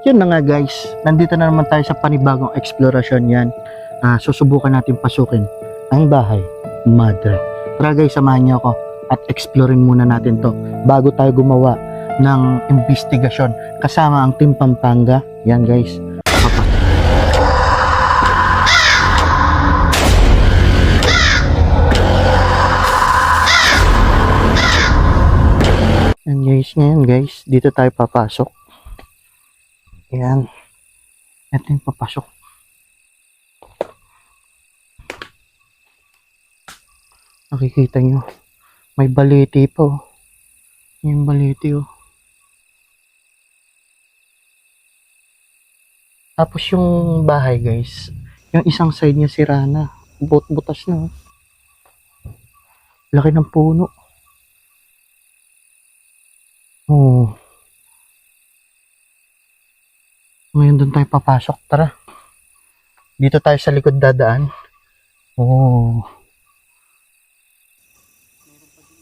Yun na nga guys, nandito na naman tayo sa panibagong eksplorasyon yan. Susubukan natin pasukin ang bahay madre. Tara guys, samahan niyo ako at explorein muna natin to bago tayo gumawa ng investigasyon kasama ang Team Pampanga. Yan guys. Yan guys, ngayon guys, dito tayo papasok. Yan. Ito yung papasok. Nakikita nyo. May baliti po. Yung baliti oh. Tapos yung bahay guys. Yung isang side niya sira na. Butas na oh. Laki ng puno. Oh. Ngayon doon tayo papasok. Tara. Dito tayo sa likod dadaan. Oh.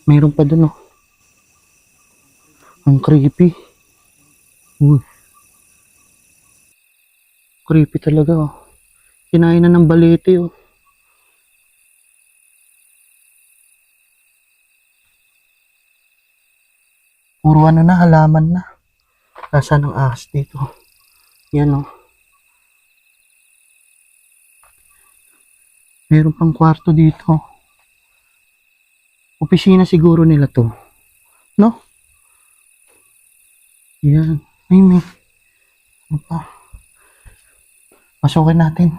Mayroon pa doon oh. Ang creepy. Creepy talaga oh. Kinain na ng balete oh. Puro ano na, halaman na. Nasaan ang ahas dito? Yan oh. Meron pang kwarto dito. Opisina siguro nila to. No? Yan. Ay, may. Ano pa? Pasukin natin.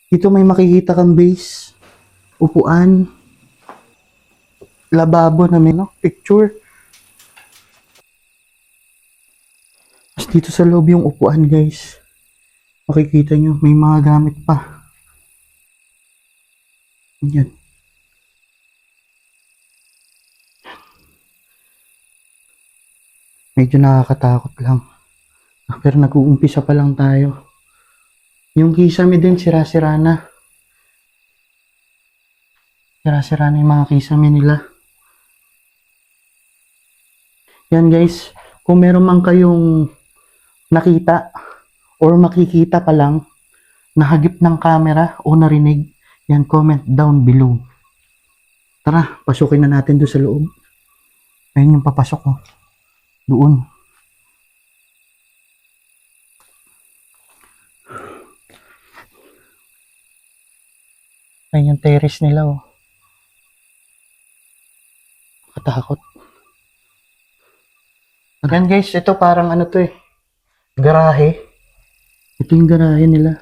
Dito may makikita kang base. Upuan. Lababo na may no? Picture. Tapos dito sa loob yung upuan guys. Makikita nyo, may mga gamit pa. Yan. Medyo nakakatakot lang. Pero nag-uumpisa pa lang tayo. Yung kisame din, sira-sira na. Sira-sira na yung mga kisame nila. Yan guys, kung meron man kayong nakita or makikita pa lang nahagip ng camera o narinig, yan, comment down below. Tara, pasukin na natin doon sa loob. Ayun yung papasok oh. Doon. Ayun yung terrace nila oh. Katakot. Again guys, ito parang ano to eh. Garahe. Ito yung garahe nila.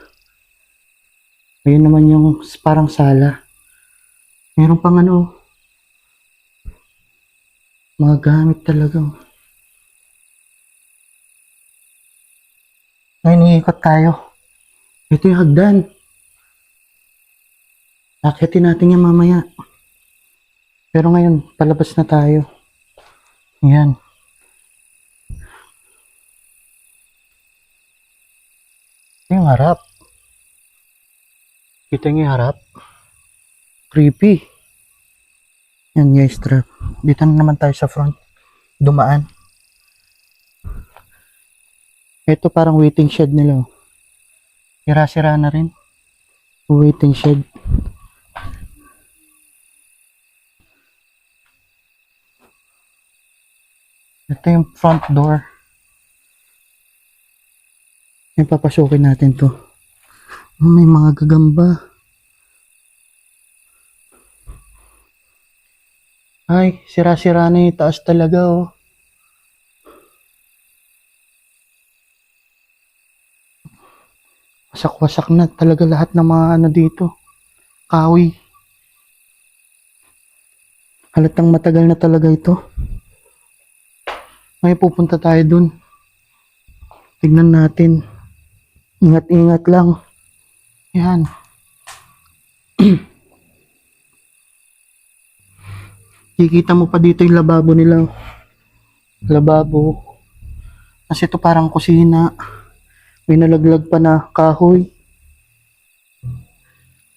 Ayun naman yung parang sala. Meron pang ano. Mga gamit talaga. Ngayon iikot tayo. Ito yung hagdan. Akitin natin yan mamaya. Pero ngayon, palabas na tayo. Ayan. Yung harap. Kita nyo yung harap. Creepy. Yan guys, trap. Dito na naman tayo sa front. Dumaan. Ito parang waiting shed nila. Sira-sira na rin. Waiting shed. Ito yung front door. Yung papasukin natin to. May mga gagamba. Ay, sira-sira na yung taas talaga oh. Wasak-wasak na talaga lahat ng mga ano dito. Kahoy. Halatang matagal na talaga ito. May pupunta tayo dun. Tignan natin. Ingat-ingat lang. Yan. Kikita mo pa dito yung lababo nila. Lababo. Kasi ito parang kusina. May nalaglag pa na kahoy.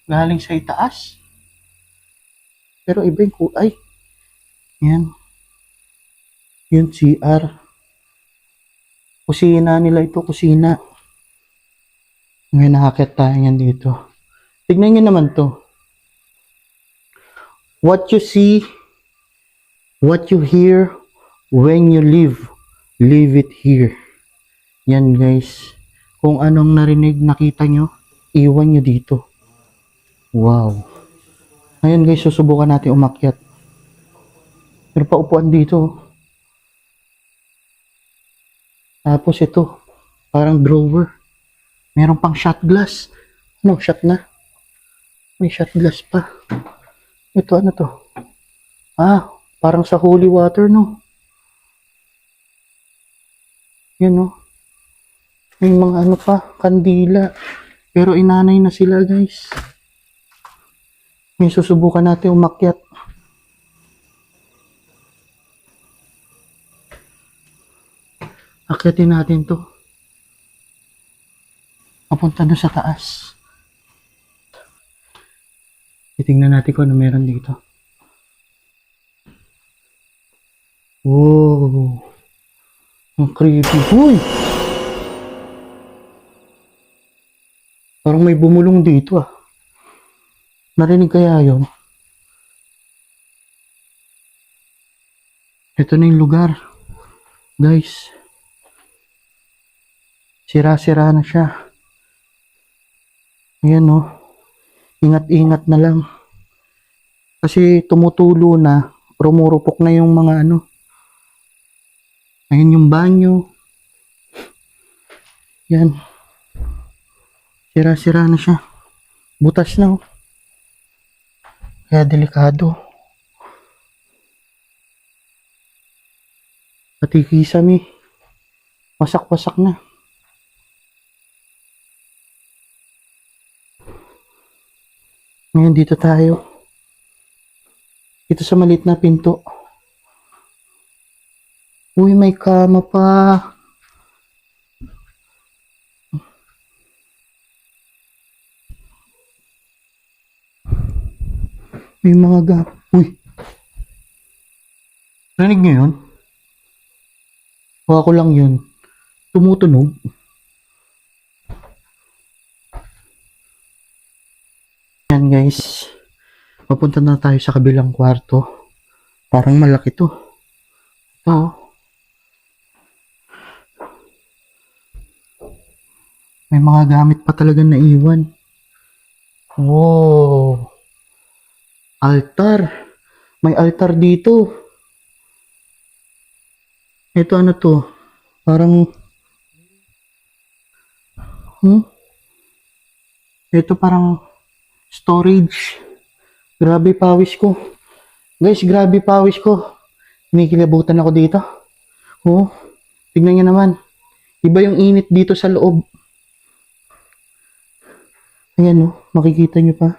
Galing sa itaas. Pero iba yung kulay. Yan. Yun CR. Kusina nila ito, kusina. Ngayon nakakit tayo yan dito. Tignan nyo naman to. What you see, what you hear, when you leave it here. Yan guys. Kung anong narinig, nakita nyo, iwan nyo dito. Wow. Ngayon guys, susubukan natin umakyat. Pero paupuan dito. Tapos ito, parang drawer. Meron pang shot glass. Ano, shot na? May shot glass pa. Ito, ano to? Ah, parang sa holy water, no? Yan, no? May mga ano pa, kandila. Pero inanay na sila, guys. May susubukan natin umakyat. Akyatin natin to. Papunta doon sa taas. Titingnan natin kung ano meron dito. Wow. Ang creepy. Uy! Parang may bumulong dito ah. Narinig kaya yon? Ito na yung lugar. Guys. Sira-sira na siya. Ayan oh. Ingat-ingat na lang. Kasi tumutulo na. Rumurupok na yung mga ano. Ayan yung banyo. Yan. Sira-sira na siya. Butas na oh. Kaya delikado. Pati kisame. Wasak-wasak na. Ngayon dito tayo. Ito sa maliit na pinto. Uy, may kama pa. May mga Uy. Rinig nyo yun? O ako lang yun. Tumutunog. Yan guys. Papunta na tayo sa kabilang kwarto. Parang malaki to. Ito. May mga gamit pa talaga na iwan. Wow. Altar. May altar dito. Ito ano to? Parang ito parang storage. Grabe pawis ko. Guys, grabe pawis ko. Kinikilabutan ako dito. Oh, tignan nyo naman. Iba yung init dito sa loob. Ayan oh, makikita nyo pa.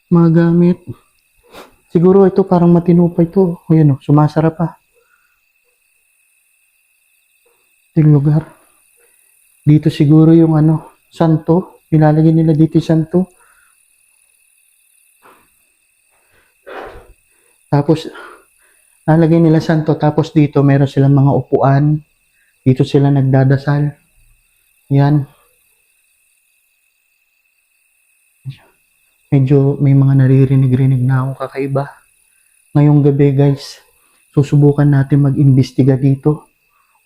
Mga gamit. Siguro ito parang matinupay to. Ayan oh, sumasara pa. Yung lugar. Dito siguro yung ano, santo. Ilalagay nila dito yung santo. Tapos, lalagay nila santo. Tapos dito, meron silang mga upuan. Dito sila nagdadasal. Yan. Medyo may mga naririnig-rinig na akong kakaiba. Ngayong gabi guys, susubukan natin mag-imbestiga dito.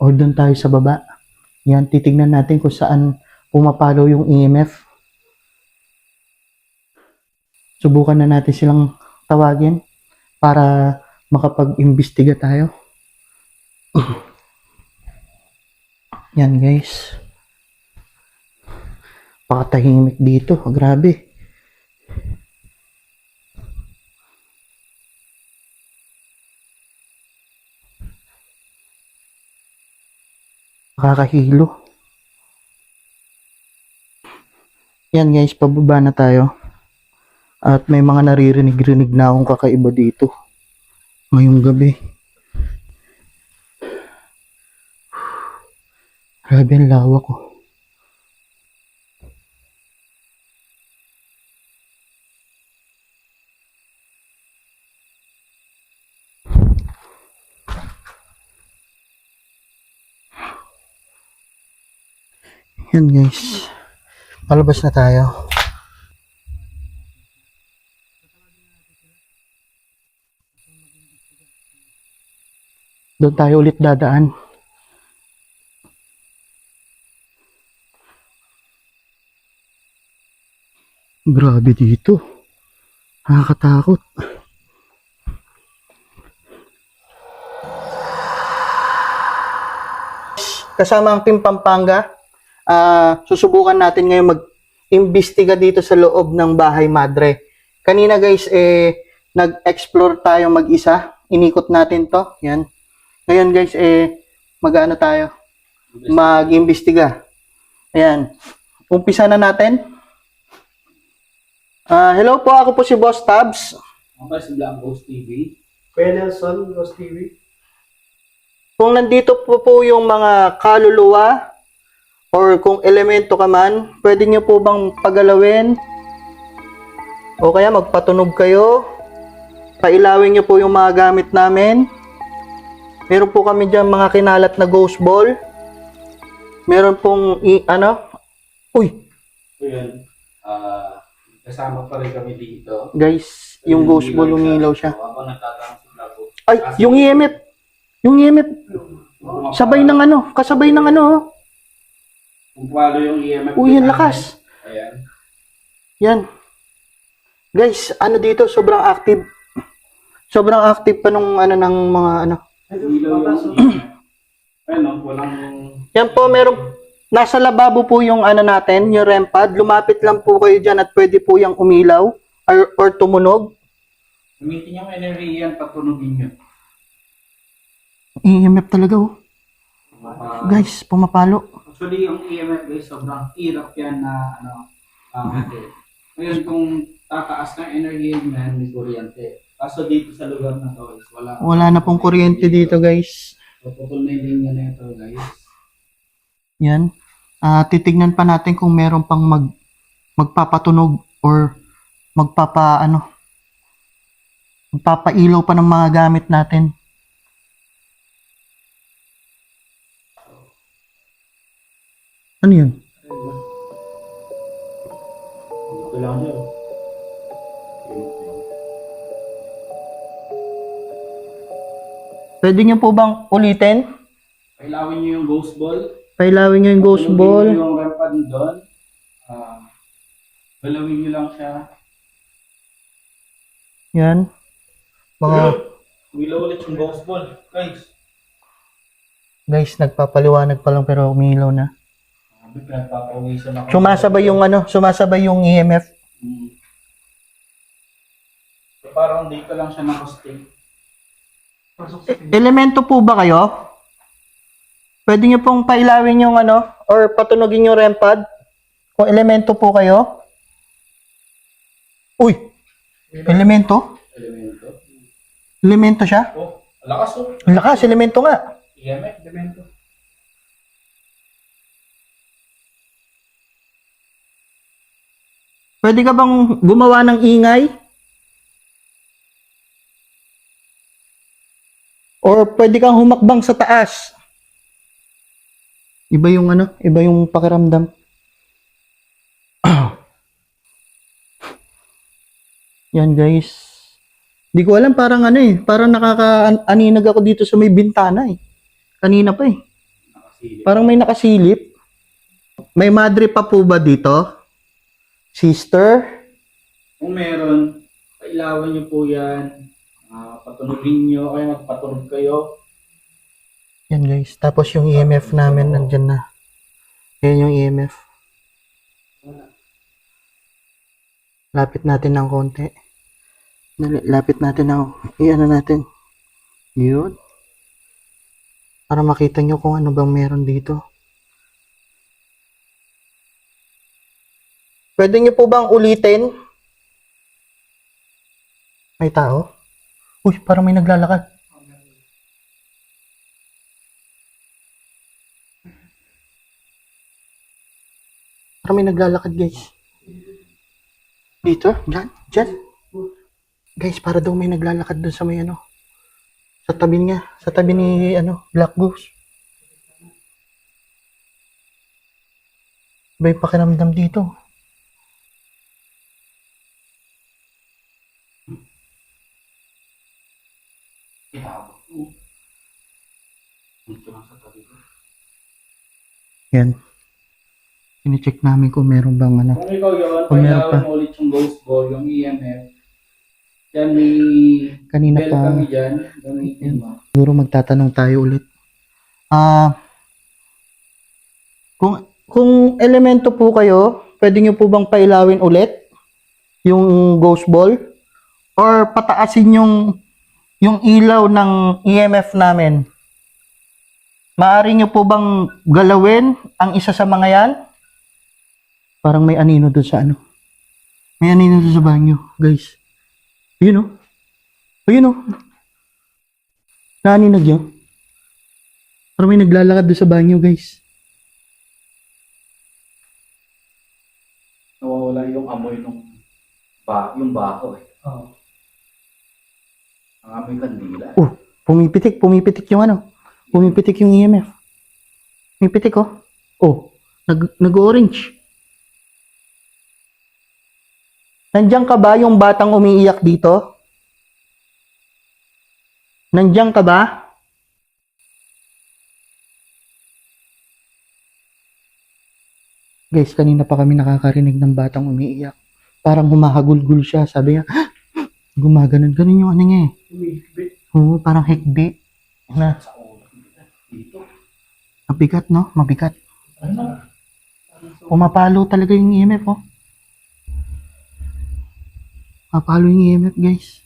Or doon tayo sa baba. Yan, titignan natin kung saan pumapalo yung EMF. Subukan na natin silang tawagin para makapag-imbestiga tayo. Yan guys. Pakatahimik dito. Grabe. Nakakahilo. Yan guys, pababa na tayo. At may mga naririnig-rinig na akong kakaiba dito. Ngayong gabi. Grabe ang lawak ko. Yan guys. Palabas na tayo. Doon tayo ulit dadaan. Grabe dito. Nakakatakot. Kasama ang Team Pampanga, susubukan natin ngayon mag-imbestiga dito sa loob ng Bahay Madre. Kanina guys, nag-explore tayo mag-isa. Inikot natin to. Yan. Ngayon guys, mag-ano tayo? Mag-imbestiga. Ayan. Umpisa na natin. Hello po, ako po si Boss Tabs. Ako si Black Ghost TV. Penelson, Ghost TV. Kung nandito po yung mga kaluluwa or kung elemento ka man, pwede nyo po bang pagalawin? O kaya magpatunog kayo? Pailawin nyo po yung mga gamit namin. Meron po kami dyan mga kinalat na ghost ball. Meron pong Uy! Ngayon, kasama pa rin kami dito. Guys, yung ghost ball umilaw siya. Ako nagtatanong si Black Ghost. Ay, yung EMF! Yung EMF! Sabay ng kasabay ng Kung paano yung EMF. Uy, yung lakas! Ayan. Yan. Guys, dito, sobrang active. Sobrang active pa nung ng mga Ilaw yung EMF. Ayun, walang... Yan po, nasa lababo po yung natin, yung REM pad. Lumapit lang po kayo dyan at pwede po yung umilaw or tumunog. Gamitin yung energy yan, patunogin nyo. EMF talaga oh. Guys, pumapalo. Actually, yung EMF guys, sobrang hirap yan na Ngayon, kung tataas ng energy yan, may kuryente. Kaso dito sa lugar na to, guys, Wala na pong kuryente dito guys. Puputol na yung linya na ito, guys. Yan. Titignan pa natin kung meron pang magpapatunog or magpapailaw pa ng mga gamit natin. Ano yun? Kailangan nyo. Pwede nyo po bang ulitin? Pailawin nyo yung ghost ball. Pailawin nyo yung ghost ball. Pailawin nyo yung REM pad doon. Galawin nyo lang siya. Yan. Umilaw ulit yung ghost ball. Guys, nagpapaliwanag pa lang pero umilaw na. Pinagpapawisan ako. Sumasabay yung EMF. So, parang dito lang siya nakastick. Elemento po ba kayo? Pwede nyo pong pailawin yung or patunogin yung REM pad? Kung elemento po kayo? Uy! Elemento? Elemento. Elemento siya? Oh, lakas oh. Ang lakas, elemento nga. EMF, elemento. Pwede ka bang gumawa ng ingay? Or pwede kang humakbang sa taas? Iba yung pakiramdam. Yan guys. Di ko alam, parang parang nakaka-aninag ako dito sa may bintana eh. Kanina pa eh. Nakasilip. Parang may nakasilip. May madre pa po ba dito? Sister? Kung meron, pailawan nyo po yan. Patunogin nyo, kaya magpatunog kayo. Yan guys. Tapos yung EMF namin nandyan na. Yan yung EMF. Lapit natin ng konti. Lapit natin ng natin. Yun. Para makita nyo kung ano bang meron dito. Pwede nyo po bang ulitin? May tao? Uy, parang may naglalakad. Parang may naglalakad, guys. Dito? Diyan? Guys, para daw may naglalakad doon sa may sa tabi niya. Sa tabi ni Black Ghost. Iba yung pakiramdam dito. Kinabot mo. Dito lang sa tabi ko. Yan. Sine-check namin kung meron bang ano. Kung ikaw yun, Kung meron pailawin pa. mo ulit yung ghost ball, yung EMF. Yan, may Kanina bell pa. kami dyan. Gamitin mo. Siguro magtatanong tayo ulit. Kung elemento po kayo, pwede nyo po bang pailawin ulit yung ghost ball? Or pataasin yung ilaw ng EMF namin? Maaari nyo po bang galawin ang isa sa mga yan? Parang may anino doon sa ano. May anino doon sa banyo, guys. Ayun o. Ayun o. Naaninag yun. Parang may naglalakad doon sa banyo, guys. Nawawala yung amoy ng yung baho eh. Oh. Ang amoy kandila. Oh, pumipitik yung ano. Pumipitik yung EMF. Pumipitik oh. Oh, nag-orange. Nandiyan ka ba yung batang umiiyak dito? Nandiyan ka ba? Guys, kanina pa kami nakakarinig ng batang umiiyak. Parang humahagulgul siya. Sabi niya, gumaganon. Ganun yung ano niya eh. Umihigpit. Oo, parang hikbi. Na, Sa ulo. Dito. mabigat no? Mabigat. Ano? Pumapalo talaga yung EMF oh. Pumapalo yung EMF guys.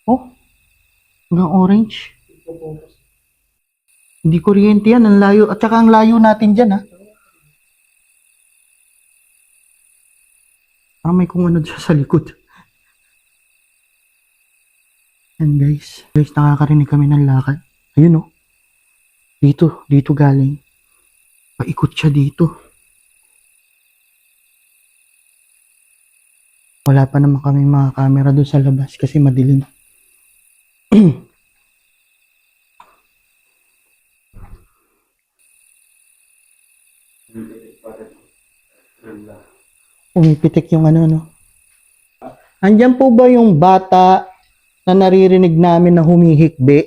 Oh, hanggang orange. Focus. Hindi kuryente yan, ang layo. At saka ang layo natin dyan ha. Parang may kung ano dyan sa likod. Yan guys. Guys, nakakarinig kami ng lakad. Ayun oh. Dito galing. Paikot siya dito. Wala pa naman kami mga camera doon sa labas kasi madilim. Umipitik yung ano, no? Andyan po ba yung bata na naririnig namin na humihikbi?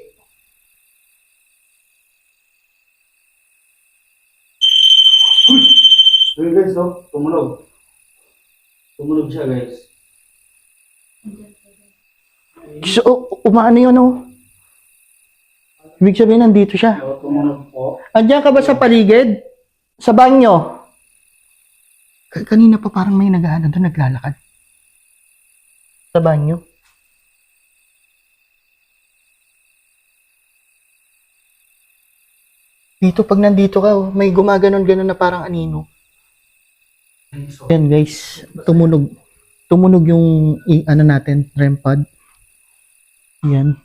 Ayun guys, oh. Tumunog. Tumunog siya guys. So, umaano yun, no? Ibig sabihin, nandito siya. So, tumunog po. Andyan ka ba sa paligid? Sa banyo? Kanina pa parang may naghahanap doon, naglalakad. Sa banyo. Dito, pag nandito ka, oh, may gumaganon-ganon na parang anino. So, Yan guys, tumunog. Tumunog yung ano natin, REM pad. Yan.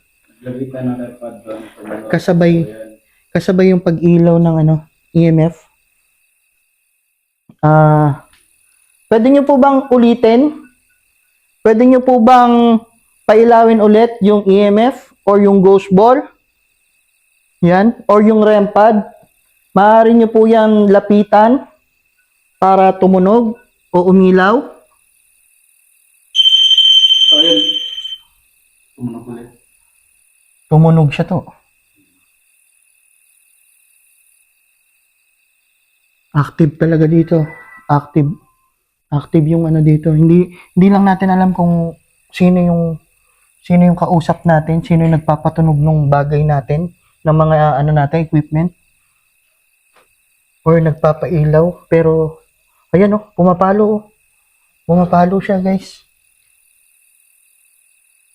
lagay ka ng airpod doon. Tumunog. Kasabay. So, yan. Kasabay yung pag-ilaw ng ano, EMF. Pwede nyo po bang ulitin? Pwede nyo po bang pailawin ulit yung EMF or yung ghost ball? Yan. Or yung REM pad. Maaari nyo po yan lapitan para tumunog o umilaw. So, yun. Tumunog ulit. Tumunog siya to. Active talaga dito. Active. Active yung ano dito. Hindi lang natin alam kung sino yung kausap natin, sino yung nagpapatunog ng bagay natin, ng mga ano natin, equipment. Or nagpapailaw. Pero, ayan oh, pumapalo oh. Pumapalo siya guys.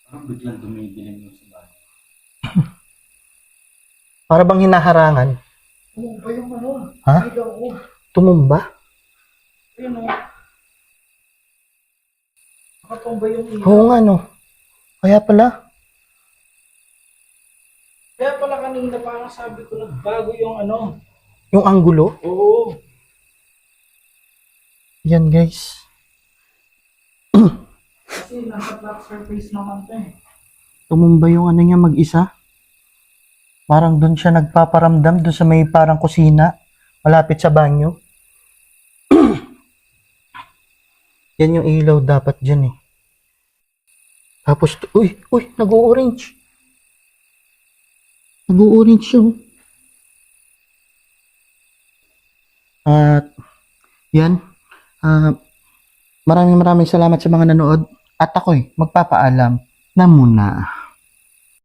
Parang biglang dumidilim yung sa bahay. Para bang hinaharangan. Tumumba yung ano. Ha? Ilaw ko. Tumumba. Ayun o. Nakatumba yung ilaw. Oo nga no. Kaya pala. Kaya pala kanina parang sabi ko nagbago yung ano. Yung anggulo. Oo. Yan guys. Kasi nasa flat surface naman to eh. Tumumba yung ano niya mag-isa. Parang doon siya nagpaparamdam doon sa may parang kusina malapit sa banyo. Yan yung ilaw dapat dyan eh. Tapos, uy, nag-o-orange. Nag-o-orange siya. Oh. At, yan. Maraming salamat sa mga nanood. At ako'y magpapaalam na muna.